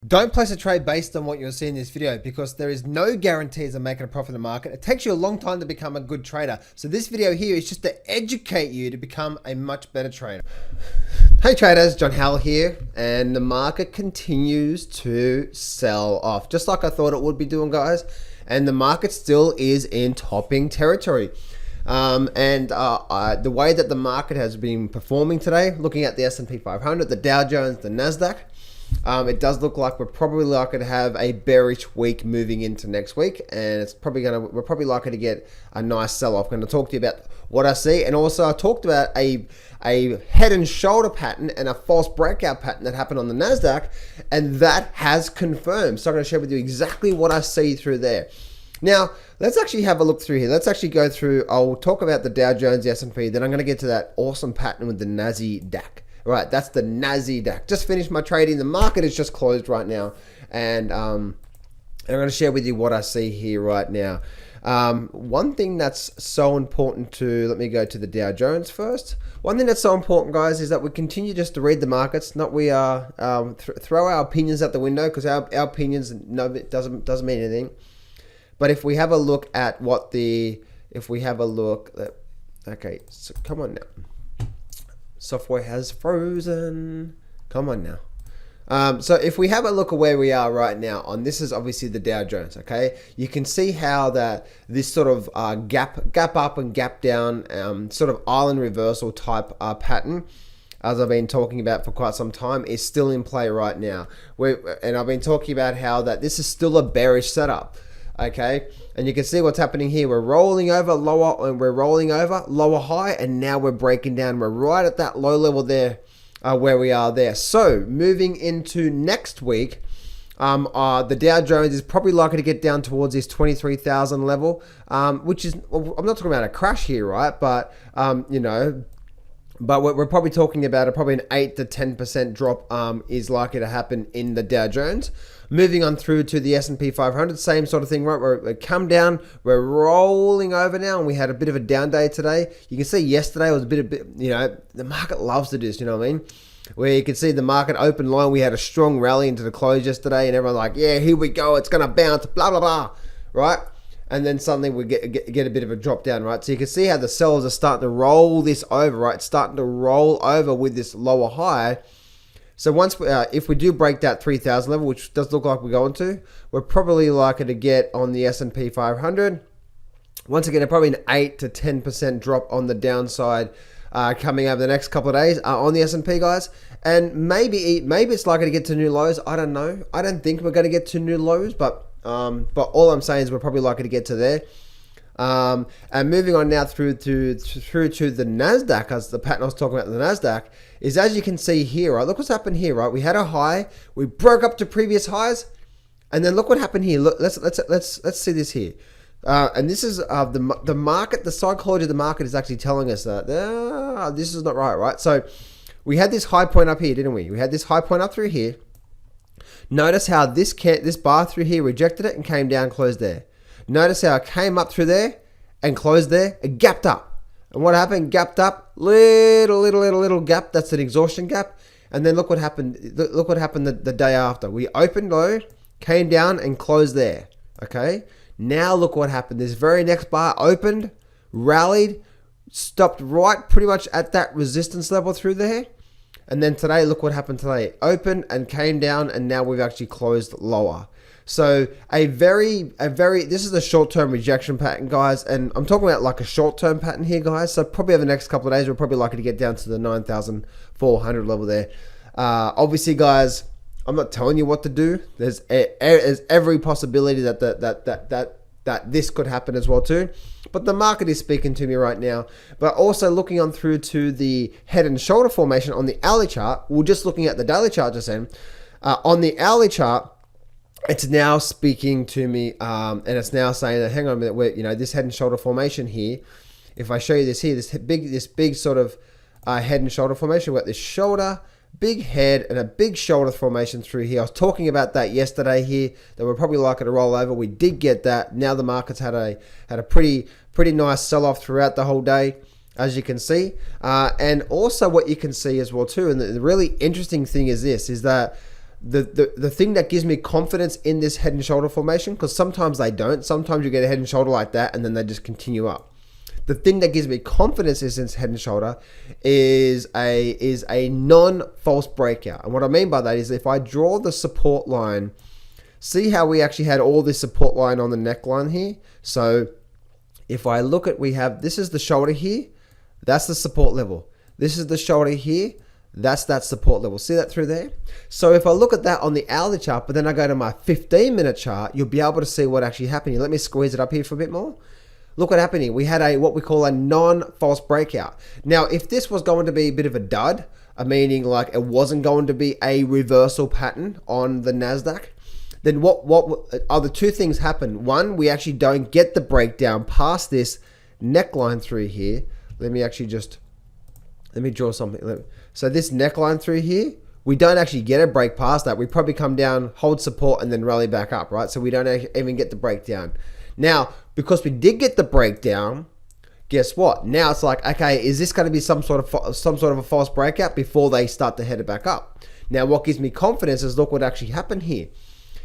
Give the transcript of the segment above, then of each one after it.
Don't place a trade based on what you're seeing in this video because there is no guarantees of making a profit in the market. It takes you a long time to become a good trader. So this video here is just to educate you to become a much better trader. Hey traders, John Howell here, and the market continues to sell off just like I thought it would be doing, guys. And the market still is in topping territory. The way that the market has been performing today, looking at the SP500, the Dow Jones, the Nasdaq, it does look like we're probably likely to have a bearish week moving into next week, and we're probably likely to get a nice sell-off. I'm going to talk to you about what I see, and also I talked about a head and shoulder pattern and a false breakout pattern that happened on the Nasdaq, and that has confirmed. So I'm going to share with you exactly what I see through there. Now, let's actually have a look through here. Let's actually go through, I'll talk about the Dow Jones, the S&P, then I'm going to get to that awesome pattern with the Nasdaq. Right, that's the Nasdaq. Just finished my trading. The market is just closed right now, and I'm going to share with you what I see here right now. One thing that's so important let me go to the Dow Jones first. One thing that's so important, guys, is that we continue just to read the markets, not we throw our opinions out the window, because our opinions doesn't mean anything. But if we have a look at okay, so come on now. Software has frozen. Come on now. So if we have a look at where we are right now this is obviously the Dow Jones, okay? You can see how this sort of gap up and gap down, sort of island reversal type pattern, as I've been talking about for quite some time, is still in play right now. And I've been talking about how that this is still a bearish setup. Okay, and you can see what's happening here. We're rolling over lower, and we're rolling over lower high, and now we're breaking down. We're right at that low level there, where we are there. So moving into next week, the Dow Jones is probably likely to get down towards this 23,000 level, which is, I'm not talking about a crash here, right? But but we're probably talking about probably an 8 to 10% drop is likely to happen in the Dow Jones. Moving on through to the SP 500, same sort of thing, right? We come down, we're rolling over now, and we had a bit of a down day today. You can see yesterday was a bit, the market loves to do this, you know what I mean? Where you can see the market open low, we had a strong rally into the close yesterday, and everyone's like, yeah, here we go, it's going to bounce, blah, blah, blah, right? And then suddenly we get a bit of a drop down, right? So you can see how the sellers are starting to roll this over, right? It's starting to roll over with this lower high. So once if we do break that 3,000 level, which does look like we're going to, we're probably likely to get on the S&P 500. Once again, probably an 8 to 10% drop on the downside coming over the next couple of days on the S&P, guys. And maybe it's likely to get to new lows. I don't know. I don't think we're going to get to new lows, but all I'm saying is we're probably likely to get to there. And moving on now through to the Nasdaq, as the pattern I was talking about, the Nasdaq, is as you can see here, right? Look what's happened here, right? We had a high, we broke up to previous highs, and then look what happened here. Look, let's see this here. And this is the market, the psychology of the market is actually telling us that this is not right? So we had this high point up here, didn't we? We had this high point up through here. Notice how this bar through here rejected it and came down, closed there. Notice how it came up through there and closed there. It gapped up. And what happened? Gapped up. Little gap. That's an exhaustion gap. And then look what happened. Look what happened the day after. We opened low, came down and closed there. Okay. Now look what happened. This very next bar opened, rallied, stopped right pretty much at that resistance level through there. And then today, look what happened today. Opened and came down, and now we've actually closed lower. So this is a short-term rejection pattern, guys, and I'm talking about like a short-term pattern here, guys. So probably over the next couple of days, we're probably likely to get down to the 9,400 level there. Obviously, guys, I'm not telling you what to do. There's every possibility that this could happen as well too. But the market is speaking to me right now. But also looking on through to the head and shoulder formation on the hourly chart. We're just looking at the daily chart just then. On the hourly chart, it's now speaking to me, and it's now saying that, hang on a minute, this head and shoulder formation here, if I show you this here, this big sort of head and shoulder formation, we've got this shoulder, big head, and a big shoulder formation through here. I was talking about that yesterday here, that we're probably likely to roll over. We did get that. Now the market's had a pretty nice sell-off throughout the whole day, as you can see. And also what you can see as well too, and the really interesting thing is this, is that the thing that gives me confidence in this head and shoulder formation, because sometimes they don't. Sometimes you get a head and shoulder like that, and then they just continue up. The thing that gives me confidence in this head and shoulder is a non-false breakout. And what I mean by that is if I draw the support line, see how we actually had all this support line on the neckline here? So if I look at, this is the shoulder here, that's the support level. This is the shoulder here, that's that support level. See that through there? So if I look at that on the hourly chart, but then I go to my 15-minute chart, you'll be able to see what actually happened here. Let me squeeze it up here for a bit more. Look what happened here. We had what we call a non-false breakout. Now, if this was going to be a bit of a dud, meaning like it wasn't going to be a reversal pattern on the Nasdaq, then what are the two things happen? One, we actually don't get the breakdown past this neckline through here. Let me draw something. So this neckline through here, we don't actually get a break past that. We probably come down, hold support, and then rally back up, right? So we don't even get the breakdown. Now, because we did get the breakdown, guess what? Now it's like, okay, is this going to be some sort of a false breakout before they start to head it back up? Now, what gives me confidence is look what actually happened here.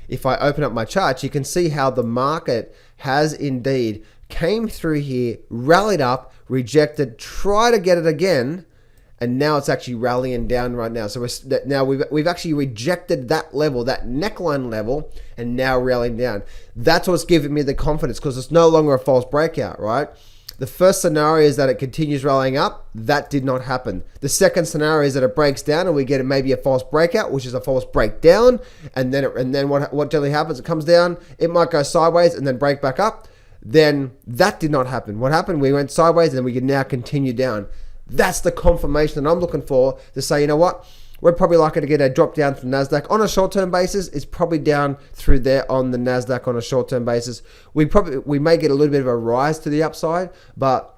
If I open up my charts, you can see how the market has indeed came through here, rallied up, rejected, try to get it again, and now it's actually rallying down right now. So we've actually rejected that level, that neckline level, and now rallying down. That's what's giving me the confidence, because it's no longer a false breakout, right? The first scenario is that it continues rallying up. That did not happen. The second scenario is that it breaks down and we get maybe a false breakout, which is a false breakdown. And then what generally happens? It comes down. It might go sideways and then break back up. Then that did not happen. What happened? We went sideways and we can now continue down. That's the confirmation that I'm looking for to say, you know what? We're probably likely to get a drop down from Nasdaq on a short-term basis. It's probably down through there on the Nasdaq on a short-term basis. We may get a little bit of a rise to the upside, but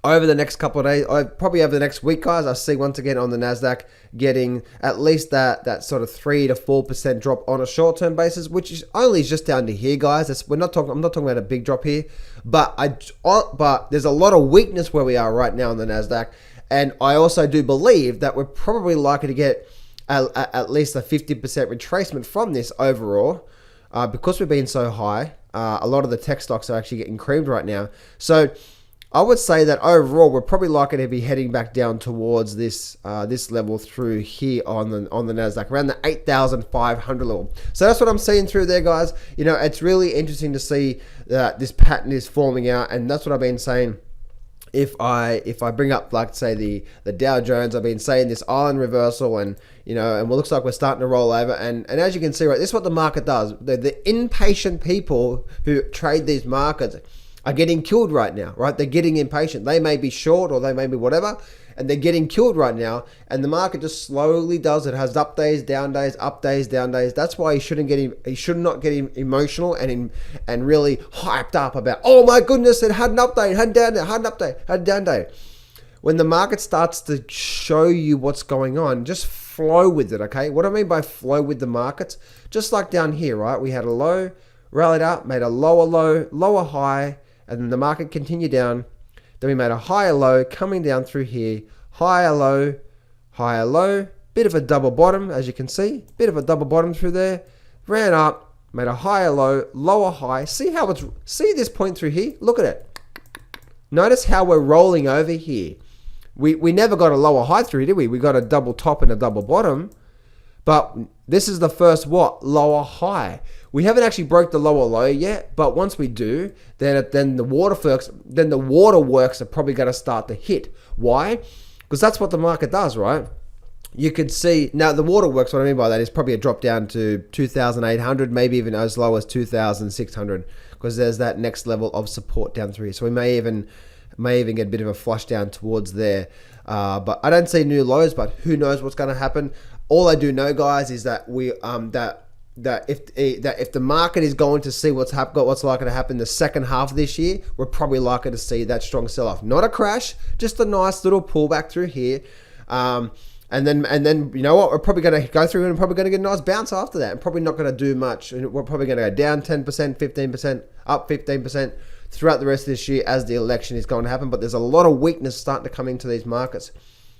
over the next couple of days, probably over the next week, guys, I see once again on the Nasdaq getting at least that sort of 3 to 4% drop on a short-term basis, which is only just down to here, guys. I'm not talking about a big drop here, but there's a lot of weakness where we are right now on the Nasdaq. And I also do believe that we're probably likely to get at least a 50% retracement from this overall, because we've been so high. A lot of the tech stocks are actually getting creamed right now. So I would say that overall, we're probably likely to be heading back down towards this level through here on the Nasdaq, around the 8,500 level. So that's what I'm seeing through there, guys. You know, it's really interesting to see that this pattern is forming out, and that's what I've been saying. If I bring up, like, say, the Dow Jones, I've been saying this island reversal, and you know, and it looks like we're starting to roll over. And as you can see, right, this is what the market does. The impatient people who trade these markets are getting killed right now, right? They're getting impatient. They may be short or they may be whatever, and they're getting killed right now. And the market just slowly does it. It has up days, down days, up days, down days. That's why you should not get emotional and really hyped up about, oh my goodness, it had an update, had a down day, had an update, had a down day. When the market starts to show you what's going on, just flow with it, okay? What I mean by flow with the markets, just like down here, right? We had a low, rallied up, made a lower low, lower high, and then the market continued down. Then we made a higher low coming down through here, higher low, bit of a double bottom, as you can see, bit of a double bottom through there, ran up, made a higher low, lower high. See this point through here? Look at it. Notice how we're rolling over here. We never got a lower high through, did we? We got a double top and a double bottom, but this is the first lower high. We haven't actually broke the lower low yet, but once we do, then the waterworks are probably going to start to hit. Why? Because that's what the market does, right? You could see now the waterworks. What I mean by that is probably a drop down to 2,800, maybe even as low as 2,600, because there's that next level of support down through here. So we may even get a bit of a flush down towards there. But I don't see new lows, but who knows what's going to happen. All I do know, guys, is that if the market is going to see what's likely to happen the second half of this year, we're probably likely to see that strong sell-off. Not a crash, just a nice little pullback through here. And then you know what? We're probably going to go through and probably going to get a nice bounce after that. And probably not going to do much. We're probably going to go down 10%, 15%, up 15% throughout the rest of this year as the election is going to happen. But there's a lot of weakness starting to come into these markets.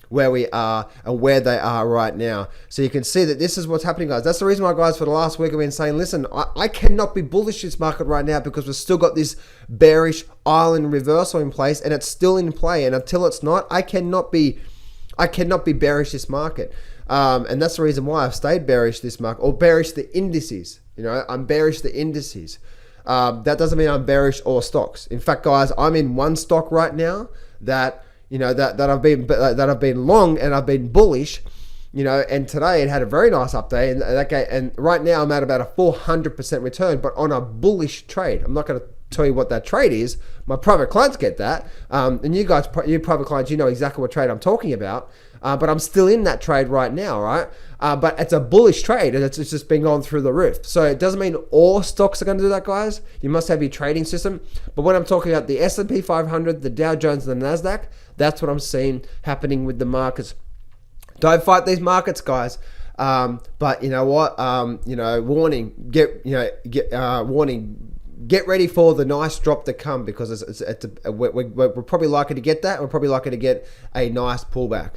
where we are and where they are right now. So you can see that this is what's happening, guys. That's the reason why, guys, for the last week I've been saying, listen, I cannot be bullish this market right now because we've still got this bearish island reversal in place, and it's still in play. And until it's not, I cannot be bearish this market. And that's the reason why I've stayed bearish this market, or bearish the indices. You know, I'm bearish the indices. That doesn't mean I'm bearish all stocks. In fact, guys, I'm in one stock right now that, you know, that I've been long and I've been bullish, you know, and today it had a very nice update, and right now I'm at about a 400% return, but on a bullish trade. I'm not going to tell you what that trade is. My private clients get that, and you private clients, you know exactly what trade I'm talking about. But I'm still in that trade right now, right? But it's a bullish trade, and it's just been going through the roof. So it doesn't mean all stocks are going to do that, guys. You must have your trading system. But when I'm talking about the SP 500, the Dow Jones, and the Nasdaq, that's what I'm seeing happening with the markets. Don't fight these markets, guys. But you know what? You know, warning. Warning. Get ready for the nice drop to come, because we're probably likely to get that. We're probably likely to get a nice pullback.